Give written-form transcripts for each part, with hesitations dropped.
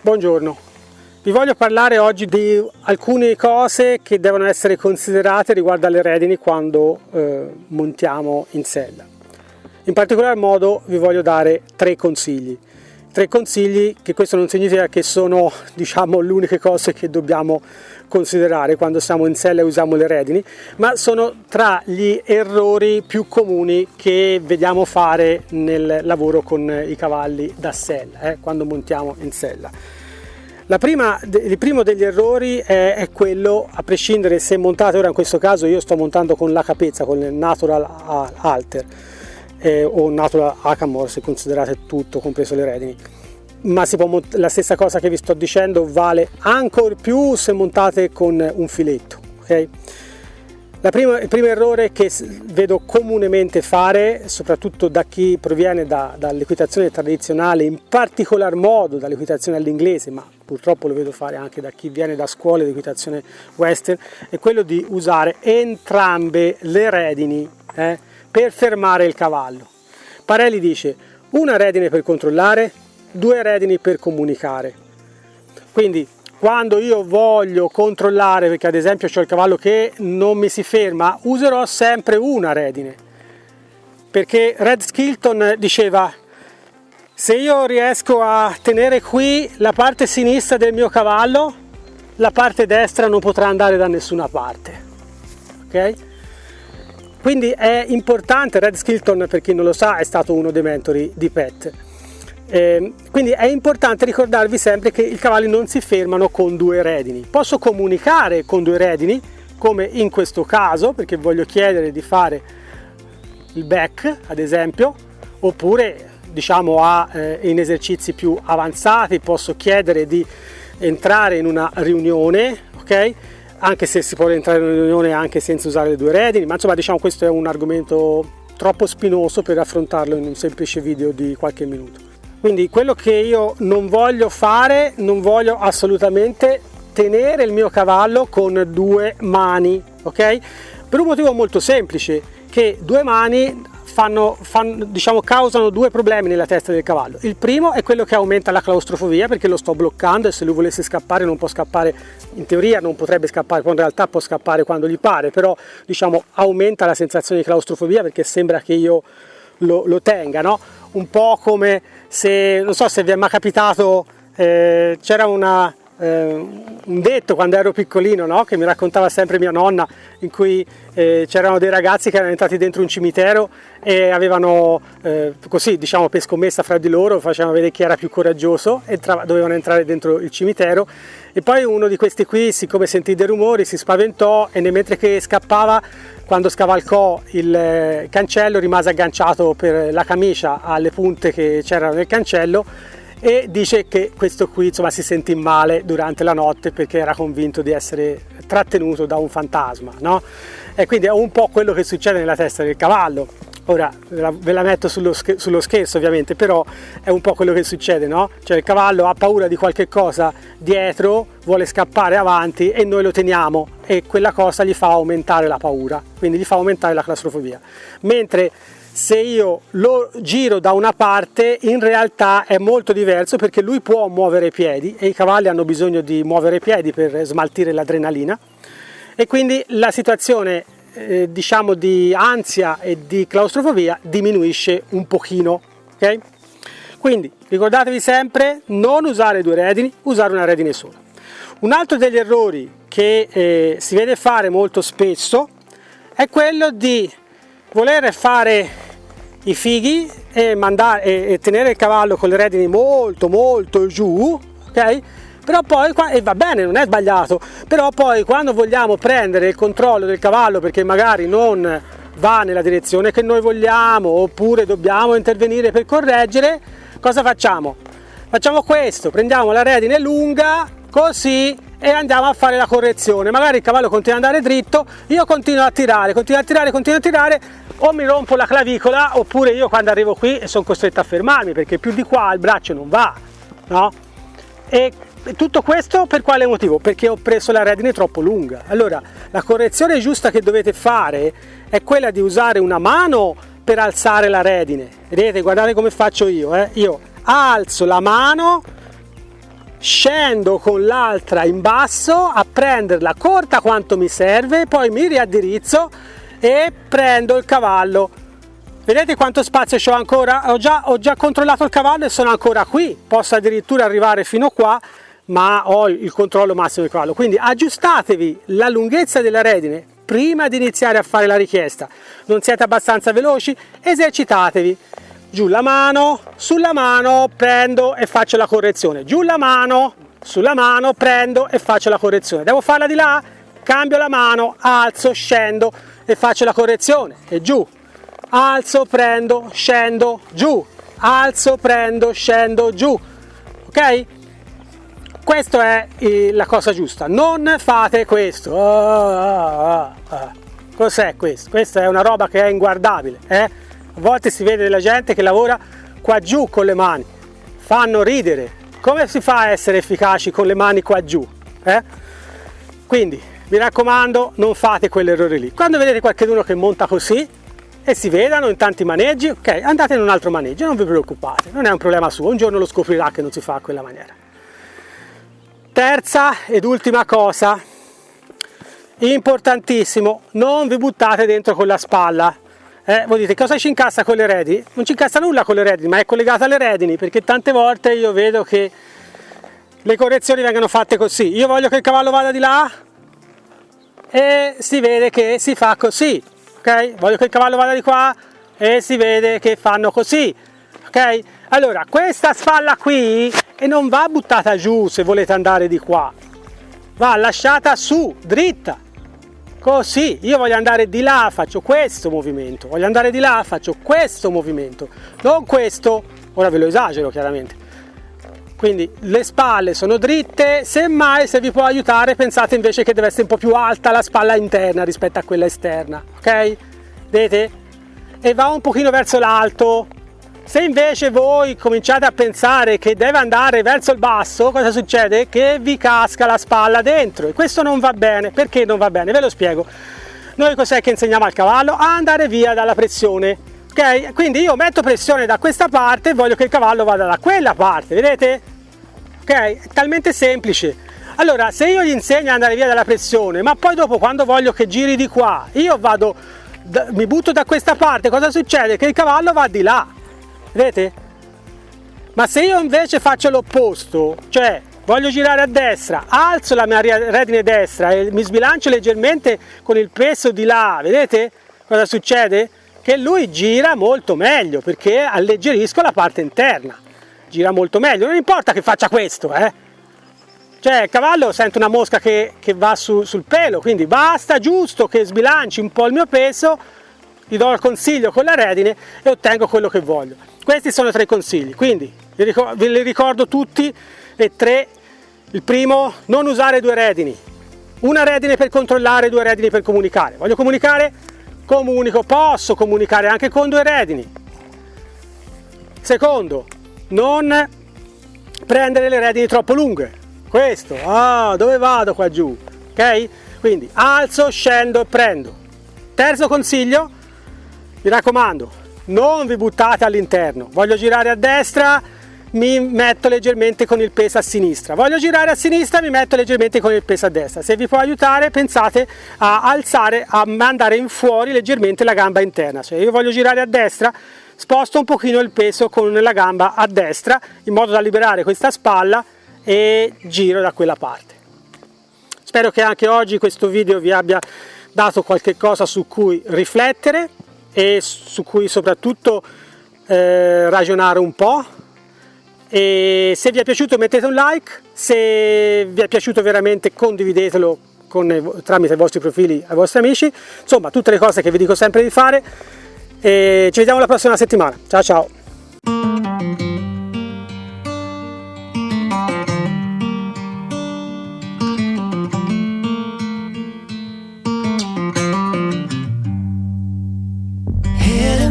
Buongiorno, vi voglio parlare oggi di alcune cose che devono essere considerate riguardo alle redini quando montiamo in sella. In particolar modo vi voglio dare tre consigli, che questo non significa che sono le uniche cose che dobbiamo considerare quando siamo in sella e usiamo le redini, ma sono tra gli errori più comuni che vediamo fare nel lavoro con i cavalli da sella, quando montiamo in sella. Il primo degli errori è quello, a prescindere se montate, ora in questo caso io sto montando con la capezza, con il Natural Halter o Natural Hackamore, se considerate tutto, compreso le redini. Ma la stessa cosa che vi sto dicendo vale ancor più se montate con un filetto, ok? Il primo errore che vedo comunemente fare, soprattutto da chi proviene dall'equitazione tradizionale, in particolar modo dall'equitazione all'inglese, ma purtroppo lo vedo fare anche da chi viene da scuole di equitazione western, è quello di usare entrambe le redini per fermare il cavallo. Parelli dice: una redine per controllare, due redini per comunicare. Quindi quando io voglio controllare, perché ad esempio ho il cavallo che non mi si ferma, userò sempre una redine, perché Red Skilton diceva: se io riesco a tenere qui la parte sinistra del mio cavallo, la parte destra non potrà andare da nessuna parte, ok? Quindi è importante. Red Skilton, per chi non lo sa, è stato uno dei mentori di Pat. Quindi è importante ricordarvi sempre che i cavalli non si fermano con due redini. Posso comunicare con due redini, come in questo caso, perché voglio chiedere di fare il back, ad esempio, oppure in esercizi più avanzati posso chiedere di entrare in una riunione, ok? Anche se si può entrare in una riunione anche senza usare le due redini, ma insomma questo è un argomento troppo spinoso per affrontarlo in un semplice video di qualche minuto. Quindi quello che io non voglio fare, non voglio assolutamente tenere il mio cavallo con due mani, ok? Per un motivo molto semplice, che due mani causano due problemi nella testa del cavallo. Il primo è quello che aumenta la claustrofobia, perché lo sto bloccando e se lui volesse scappare non può scappare, in teoria non potrebbe scappare, quando in realtà può scappare quando gli pare, però aumenta la sensazione di claustrofobia perché sembra che io lo tenga, no? Un po' come se, non so se vi è mai capitato, c'era un detto quando ero piccolino, no? Che mi raccontava sempre mia nonna, in cui c'erano dei ragazzi che erano entrati dentro un cimitero e avevano per scommessa fra di loro facevano vedere chi era più coraggioso, dovevano entrare dentro il cimitero, e poi uno di questi qui, siccome sentì dei rumori, si spaventò e mentre che scappava, quando scavalcò il cancello, rimase agganciato per la camicia alle punte che c'erano nel cancello, e dice che questo qui si sentì male durante la notte perché era convinto di essere trattenuto da un fantasma, no? E quindi è un po' quello che succede nella testa del cavallo. Ora ve la metto sullo scherzo ovviamente, però è un po' quello che succede, no? Cioè il cavallo ha paura di qualche cosa dietro, vuole scappare avanti e noi lo teniamo e quella cosa gli fa aumentare la paura, quindi gli fa aumentare la claustrofobia. Mentre se io lo giro da una parte, in realtà è molto diverso, perché lui può muovere i piedi e i cavalli hanno bisogno di muovere i piedi per smaltire l'adrenalina, e quindi la situazione di ansia e di claustrofobia diminuisce un pochino, ok? Quindi ricordatevi sempre: non usare due redini, usare una redine sola. Un altro degli errori che si vede fare molto spesso è quello di voler fare i fighi e tenere il cavallo con le redini molto molto giù, ok? Però poi, e va bene, non è sbagliato, però poi quando vogliamo prendere il controllo del cavallo perché magari non va nella direzione che noi vogliamo, oppure dobbiamo intervenire per correggere, cosa facciamo? Facciamo questo: prendiamo la redine lunga così e andiamo a fare la correzione. Magari il cavallo continua ad andare dritto, io continuo a tirare, o mi rompo la clavicola, oppure io quando arrivo qui sono costretto a fermarmi perché più di qua il braccio non va, no? E tutto questo per quale motivo? Perché ho preso la redine troppo lunga. Allora la correzione giusta che dovete fare è quella di usare una mano per alzare la redine. Vedete, guardate come faccio io, io alzo la mano scendo con l'altra in basso a prenderla corta quanto mi serve, poi mi riaddirizzo e prendo il cavallo. Vedete quanto spazio c'ho ancora? Ho già controllato il cavallo e sono ancora qui, posso addirittura arrivare fino qua, ma ho il controllo massimo del cavallo. Quindi aggiustatevi la lunghezza della redine prima di iniziare a fare la richiesta. Non siete abbastanza veloci? Esercitatevi. Giù la mano, sulla mano, prendo e faccio la correzione. Giù la mano, sulla mano, prendo e faccio la correzione. Devo farla di là? Cambio la mano, alzo, scendo e faccio la correzione. E giù. Alzo, prendo, scendo, giù. Alzo, prendo, scendo, giù. Ok? Questa è la cosa giusta. Non fate questo. Cos'è questo? Questa è una roba che è inguardabile. A volte si vede della gente che lavora qua giù con le mani. Fanno ridere. Come si fa a essere efficaci con le mani qua giù? Quindi, mi raccomando, non fate quell'errore lì. Quando vedete qualcuno che monta così, e si vedano in tanti maneggi, ok, andate in un altro maneggio, non vi preoccupate, non è un problema suo, un giorno lo scoprirà che non si fa a quella maniera. Terza ed ultima cosa, importantissimo, non vi buttate dentro con la spalla. Voi dite, cosa ci incassa con le redini? Non ci incassa nulla con le redini, ma è collegata alle redini, perché tante volte io vedo che le correzioni vengono fatte così. Io voglio che il cavallo vada di là e si vede che si fa così. Ok? Voglio che il cavallo vada di qua e si vede che fanno così. Ok? Allora, questa spalla qui e non va buttata giù se volete andare di qua. Va lasciata su, dritta. Così. Io voglio andare di là, faccio questo movimento. Voglio andare di là, faccio questo movimento. Non questo. Ora ve lo esagero, chiaramente. Quindi le spalle sono dritte, semmai se vi può aiutare pensate invece che deve essere un po' più alta la spalla interna rispetto a quella esterna, ok? Vedete? E va un pochino verso l'alto. Se invece voi cominciate a pensare che deve andare verso il basso, cosa succede? Che vi casca la spalla dentro e questo non va bene. Perché non va bene? Ve lo spiego. Noi cos'è che insegniamo al cavallo? A andare via dalla pressione. Ok? Quindi io metto pressione da questa parte e voglio che il cavallo vada da quella parte, vedete? Ok? È talmente semplice. Allora, se io gli insegno ad andare via dalla pressione, ma poi dopo quando voglio che giri di qua, io mi butto da questa parte, cosa succede? Che il cavallo va di là, vedete? Ma se io invece faccio l'opposto, cioè voglio girare a destra, alzo la mia redine destra e mi sbilancio leggermente con il peso di là, vedete? Cosa succede? Che lui gira molto meglio perché alleggerisco la parte interna, gira molto meglio, non importa che faccia questo, cioè il cavallo sente una mosca che va sul pelo, quindi basta giusto che sbilanci un po' il mio peso, gli do il consiglio con la redine e ottengo quello che voglio. Questi sono 3 consigli, quindi ve li ricordo tutti e 3. Il primo, non usare 2 redini, una redine per controllare, 2 redini per comunicare. Voglio comunicare? Comunico, posso comunicare anche con 2 redini. Secondo, non prendere le redini troppo lunghe. Questo, dove vado qua giù? Ok? Quindi alzo, scendo e prendo. Terzo consiglio, mi raccomando, non vi buttate all'interno. Voglio girare a destra, mi metto leggermente con il peso a sinistra. Voglio girare a sinistra, mi metto leggermente con il peso a destra. Se vi può aiutare, pensate a alzare, a mandare in fuori leggermente la gamba interna. Cioè io voglio girare a destra, sposto un pochino il peso con la gamba a destra in modo da liberare questa spalla e giro da quella parte. Spero che anche oggi questo video vi abbia dato qualche cosa su cui riflettere e su cui soprattutto ragionare un po'. E se vi è piaciuto mettete un like, se vi è piaciuto veramente condividetelo tramite i vostri profili ai vostri amici, insomma tutte le cose che vi dico sempre di fare e ci vediamo la prossima settimana. Ciao ciao!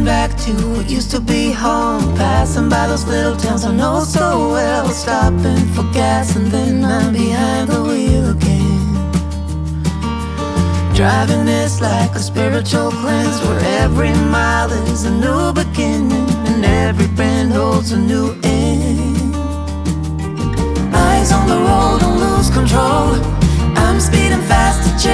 Back to what used to be home, passing by those little towns I know so well, stopping for gas and then I'm behind the wheel again. Driving is like a spiritual cleanse where every mile is a new beginning and every bend holds a new end. I eyes on the road, don't lose control. I'm speeding fast to